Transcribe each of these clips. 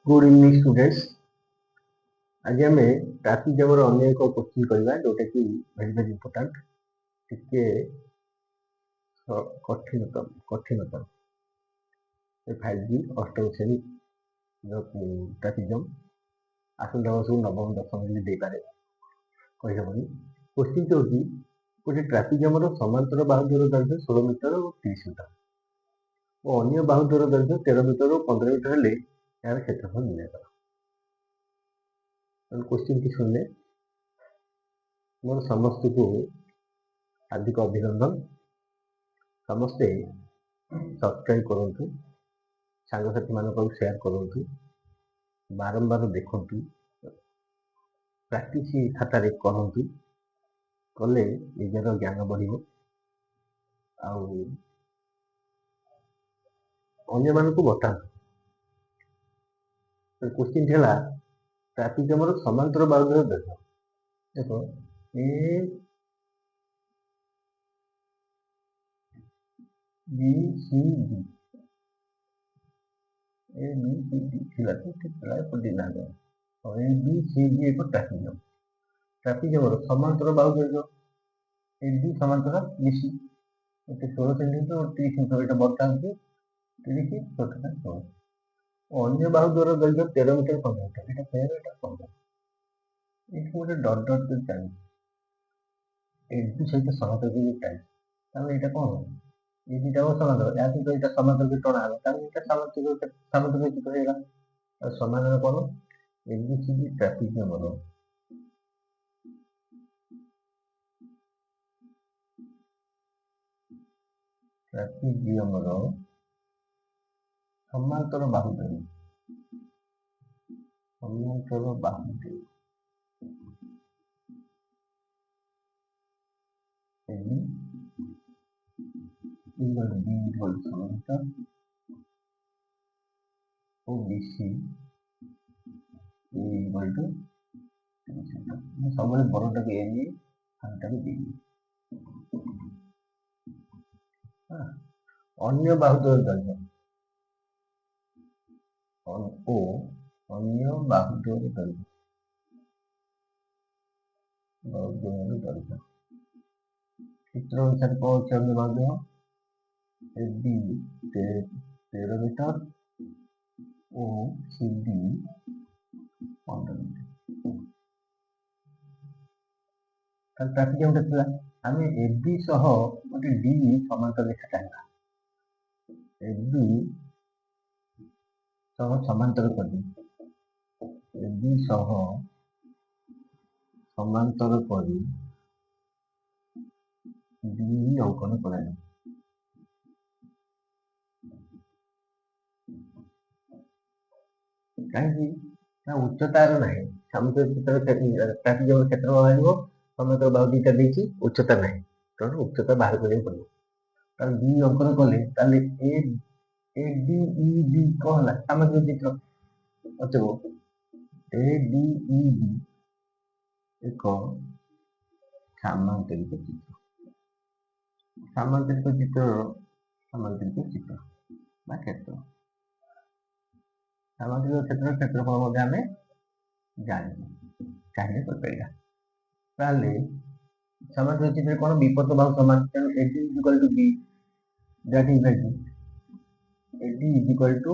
Good evening students. आज आम traffic अन्य एक क्वेश्चन करवा जोटा कि वेरी वेरी इंपोर्टाट टिके कठिनतम 5G अष्टम श्रेणी ट्राफिक जम आसंता वर्ष नवम दशम दे पारे कहीहबनी। क्वेश्चन हूँ गोटे ट्राफिक जम समांतर बाहुद्वार दैर्घ्य 16 मीटर और 30 मीटर और अन्य बाहुद्वार दैर्घ्य 13 मीटर और 15 मीटर हेले यार क्षेत्रफल निर्णय। क्वेश्चन की सुनले मोर समस्त को हार्दिक अभिनंदन। समस्ते सब्सक्राइब करूँ, सांगसाथी मान शेयर करूँ, बारंबार देखूँ, प्रैक्टिस खाता करूँ, कले निजर ज्ञान बढ़ अन्य मान को बता। क्वेश्चन है ट्राफिक जमर समांतर बाहुद्वार दैर्घ्य देखो A B C D A B C D थिला तो ठीक प्राय पड़ी ना गया और ए बी सी डी एक ट्राफिक जमर समांतर बाहुद्वार ए बी समांतर बीसी 16 सेंटीमीटर और 30 सेंटीमीटर এটা বড়টা আছে 30 ছোটটা 16 अन्य बाहुद्वार दैर्घ्य 13 मीटर 15 मीटर এটা 13 এটা 15 ଏଠି ଗୋଟେ ଡଟ୍ ଡଟ୍ କରି ଚାଲିଛି ଏଠି ସହିତ ସମାନ୍ତର କରି ଚାଲିଛି ତାହେଲେ ଏଇଟା କ'ଣ ହବ এই দুইটাও সমান্তর ଏହା ସହିତ ଏଇଟା ସମାନ୍ତର କରି ଟଣା ହେଲା ତାହେଲେ ଏଇଟା ସମାନ୍ତର ଚିତ୍ର ହେଇଗଲା ଆଉ ସମାଧାନ କ'ଣ ଏବିସିଡି ଟ୍ରାଫିକ୍ ଜମର ସମାନ୍ତର ବାହୁଦ୍ୱାର समांतर और बीसी सब बड़टा को एनी सानटा को डी अन्य बाहुद्वार दैर्घ्य अन्य बाहुद्वार दैर्घ्य चित्र अनुसार कौन अच्छे अन्य बाहुद्वार बी 13 मीटर और सी डी 15 मीटर ट्राफिक जम था आम एबी सह गोटे डी समांतर रेखा चाहिए एबी सह समांतर कर एबी सह समांतर कर डी अंकन कर कहीं उच्चतार ना सामुद्रिक ट्राफिक जम क्षेत्र समांतर बाहु दुईटा देखिए उच्चता ना तेणु उच्चता बाहर करा पड़ो कारण बी अंकन कले ए डी ई बी कौन है सामुद्रिक चित्र अचो ए डी ई बी एक सामांतरिक चित्र क्षेत्र सामांतरिक क्षेत्र क्षेत्रफल आम जानी चाहिए कर समांतरिक चित्र कौन विपरीत बाहु समान तेणु AD is equal to B that is AD is equal to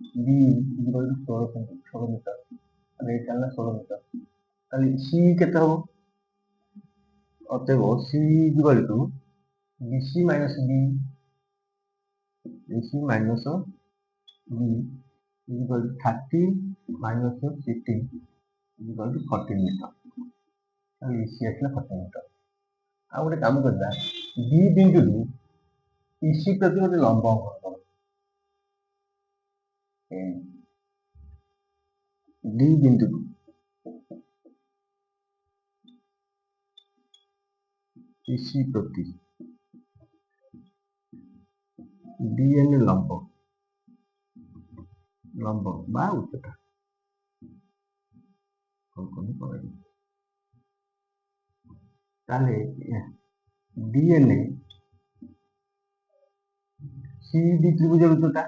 B is equal to 16 metre ये चलना 16 मीटर ताली सी केते हो अतएव C is equal to BC minus B BC minus B is equal to 30 minus 15 is equal to 14 metre ताली सी आसला 14 मीटर आ गोटे काम करला बी बिंदु इसी प्रति गोटे लंब अंकन कर डी बिंदु इसी प्रति डीएन लंब लंब बा उच्चता अंकन कर डीएनए सी डी त्रिभुज उच्चता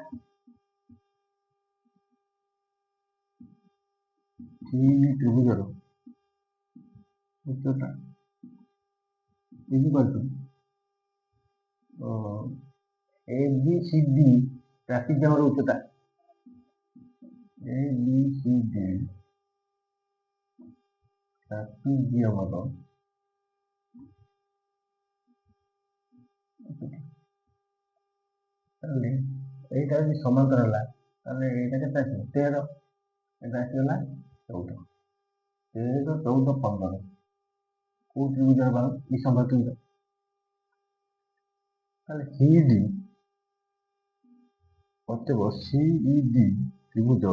ସିଡି ତ୍ରିଭୁଜର ଉଚ୍ଚତା ଇଜିକାଲ ଟୁ ABCD ଟ୍ରାପିଜିୟମର ଉଚ୍ଚତା ABCD ଟ୍ରାପିଜିୟମର ତାହେଲେ এইটা যদি সমান্তর ହେଲା ତାହେଲେ ଏଇଟା କେତେ ଆସିବ 13 এটা ଆସିଗଲା 14 13 14 15 କୋଉ ତ୍ରିଭୁଜର ଭାଗ ବିଷମ ତ୍ରିଭୁଜ ତାହେଲେ ସିଡି ଅତଏବ ସିଇଡି ତ୍ରିଭୁଜ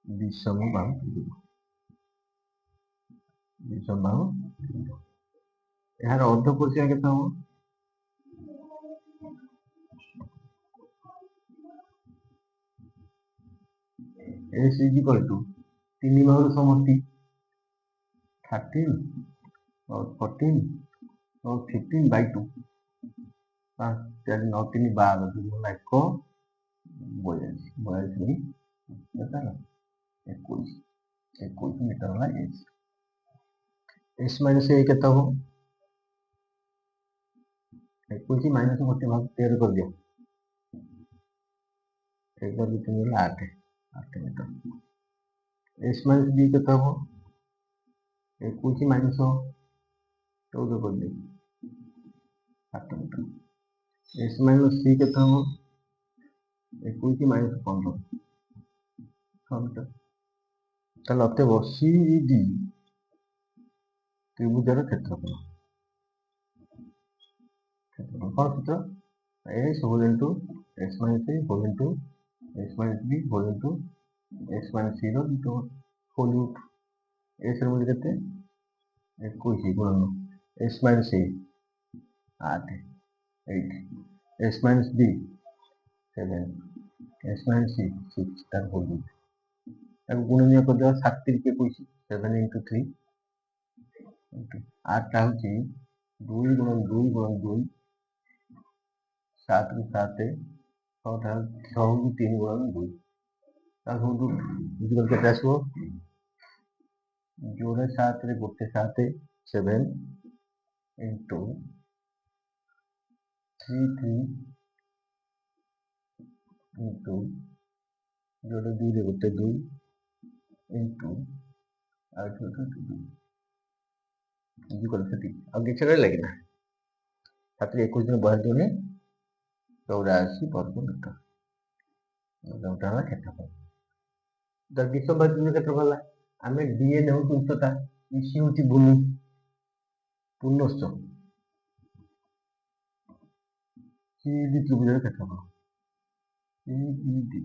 ବିଷମ ବାହୁ ତ୍ରିଭୁଜ ବିଷମ ବାହୁ ତ୍ରିଭୁଜ ଏହାର ଅର୍ଧ ପରିସୀମା କେତେ ହବ S is equal to 3 बाहुर समष्टि 13 और 14 और 15 by 2 5 4 9 3 12 2 1 42 केता ना 21 मीटर वाला S माइनस A केता हो 21 माइनस 1 भाग 13 कर दिया 1 बार 3 वाला 8 मीटर S माइनस B केता हो 21 माइनस 14 कर दिया 8 मीटर S माइनस C केता हो 21 माइनस 15 6 मीटर তাহলে অতএব সিইডি ত্রিভুজের ক্ষেত্রফল কোন সূত্র S whole into S minus A whole into S minus B whole into S minus C র ইনটু হোল রুট S এর মূল্য কত 21 গুণন S minus A 8 S minus B 7 S minus C 6 তার হোল রুট अब गुणनीय कर दिया 7 के 21 7 into 3 8 হচ্ছে 2 গুণন 2 গুণন 2 7 ରୁ 7 6 6 3 গুণন 2 ତାକୁ ଇଜିକାଲ କେତେ ଆସିବ ଯୋଡ଼େ 7 ରେ ଗୋଟେ 7 7 into 3 3 into जोड़े 2 रे ଗୋଟେ 2 into out to 2 इक्वल 30 अब किसी करे लगे ना छात्र 21 दिन 72 ने 84 वर्ग मीटर जोटा हला क्षेत्रफल द विषम बाहु त्रिभुज क्षेत्रफल आमे डीएन होउची उच्चता इसी होउची भूमि पूर्णस्थ सीडी त्रिभुजर क्षेत्रफल सीडी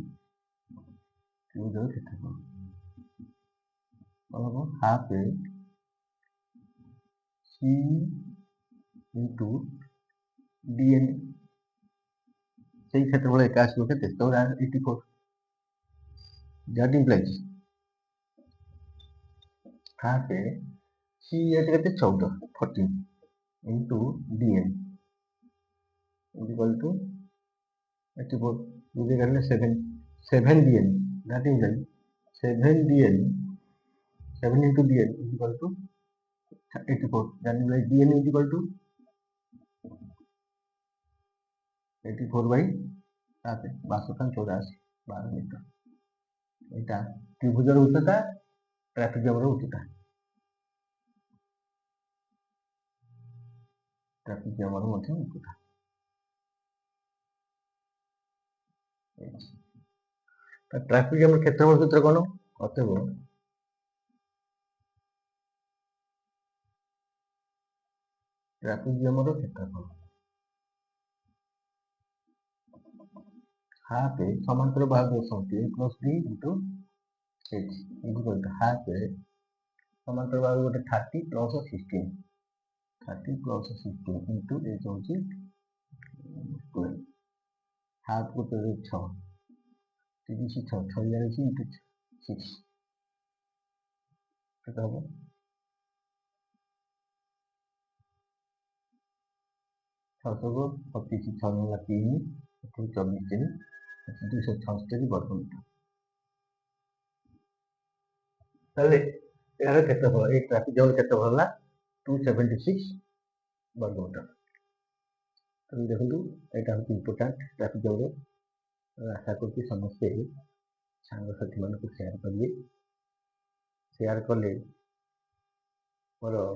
त्रिभुजर क्षेत्रफल मतलब हाफ ए सी इंटू डीएन সেই ক্ষেত্রফল একা আসবে কত 84 that implies half a c এটা কত 14 into dn is equal to 84 বুঝে গেলে 7 dn that implies 7 dn 7 into dn is equal to 84 that implies dn is equal to 84 by 7 1284 12 metre এটা ত্রিভুজের উচ্চতা ট্রাপিজিয়ামের উচ্চতা ট্রাপিজিয়ামের মধ্যে উচ্চতা ট্রাপিজিয়ামের ক্ষেত্রফল সূত্র কোন অতএব ট্রাপিজিয়ামের ক্ষেত্রফল हाफ ए समांतर बाहु संख्या a plus b into h is equal to half ए समांतर बाहु गोटे 30 plus 16 30 plus 16 into h होची 12 हाफ गोटे 6 30 6 46 into 6 केते हो 625 6 वाला 3 24 दिन 276 वर्ग मीटर ତାହେଲେ ଏହାର କ୍ଷେତ୍ରଫଳ ଏଇ ଟ୍ରାଫିକ୍ ଜୋନ୍ କ୍ଷେତ୍ରଫଳ ହେଲା 276 ବର୍ଗମିଟର। ତେଣୁ ଦେଖନ୍ତୁ ଏଇଟା ହେଉଛି ଇମ୍ପୋର୍ଟାଣ୍ଟ ଟ୍ରାଫିକ୍ ଜୋନ୍। ଆଶା କରୁଛି ସମସ୍ତେ ସାଙ୍ଗସାଥିମାନଙ୍କୁ ସେୟାର କରିବେ। ସେୟାର କଲେ ମୋର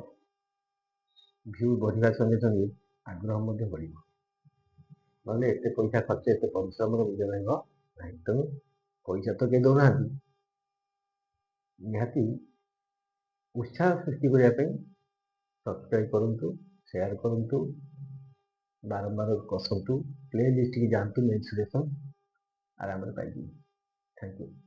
ଭ୍ୟୁ ବଢ଼ିବା ସଙ୍ଗେ ସଙ୍ଗେ ଆଗ୍ରହ ମଧ୍ୟ ବଢ଼ିବ। ନହେଲେ ଏତେ ପଇସା ଖର୍ଚ୍ଚ ଏତେ ପରିଶ୍ରମର ମୂଲ୍ୟ ରହିବ ନାହିଁ। ତେଣୁ ପଇସା ତ କେହି ଦେଉନାହାନ୍ତି, ନିହାତି ଉତ୍ସାହ ସୃଷ୍ଟି କରିବା ପାଇଁ ସବସ୍କ୍ରାଇବ୍ କରନ୍ତୁ, ସେୟାର କରନ୍ତୁ, ବାରମ୍ବାର କଷନ୍ତୁ, ପ୍ଲେ ଲିଷ୍ଟକି ଯାଆନ୍ତୁ, ମେନ୍ ସିଲେକ୍ସନ୍ ଆରାମରେ ପାଇଯିବେ। Thank you.